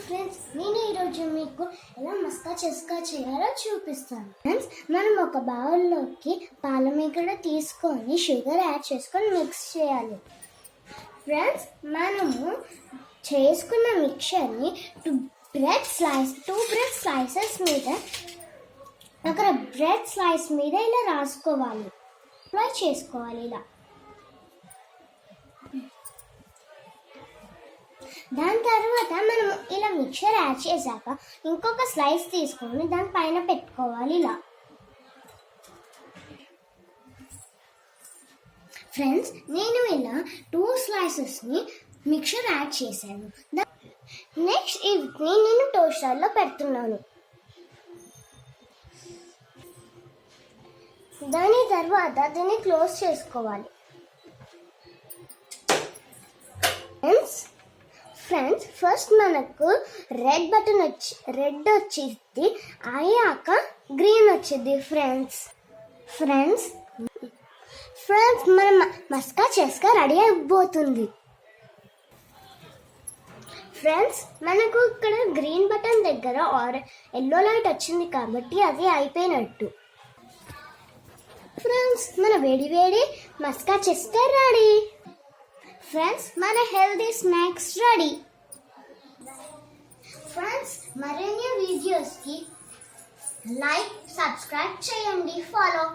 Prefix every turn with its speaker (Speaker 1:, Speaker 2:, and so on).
Speaker 1: Friends, నేను ఈరోజు మీకు ఎలా మస్కా చెస్కా చేయాలో చూపిస్తాను. ఫ్రెండ్స్, మనం ఒక బౌల్లోకి పాలమీగడ తీసుకొని షుగర్ యాడ్ చేసుకొని మిక్స్ చేయాలి. ఫ్రెండ్స్, మనము చేసుకున్న మిక్చర్ని టూ బ్రెడ్ స్లైసెస్ మీద ఒక బ్రెడ్ స్లైస్ మీద ఇలా రాసుకోవాలి, ఫ్రై చేసుకోవాలి. దాని తర్వాత మనం ఇలా మిక్చర్ యాడ్ చేశాక ఇంకొక స్లైస్ తీసుకొని దాని పైన పెట్టుకోవాలి ఇలా. ఫ్రెండ్స్, నేను ఇలా 2 స్లైసెస్ని మిక్చర్ యాడ్ చేశాను. నెక్స్ట్ వీటిని నేను టోస్టర్లో పెడుతున్నాను. దాని తర్వాత దీన్ని క్లోజ్ చేసుకోవాలి. ఫ్రెండ్స్, ఫస్ట్ మనకు రెడ్ వచ్చింది, అయ్యాక గ్రీన్ వచ్చింది. ఫ్రెండ్స్ మన మస్కా చెస్కా రెడీ అయిపోతుంది. ఫ్రెండ్స్, మనకు ఇక్కడ గ్రీన్ బటన్ దగ్గర ఎల్లో లైట్ వచ్చింది కాబట్టి అది అయిపోయినట్టు. ఫ్రెండ్స్, మన వేడి మస్కా చెస్కా రెడీ. ఫ్రెండ్స్, మన హెల్దీ స్నాక్స్ రెడీ. ఫ్రెండ్స్, మరిన్ని వీడియోస్కి లైక్, సబ్స్క్రైబ్ చేయండి, ఫాలో.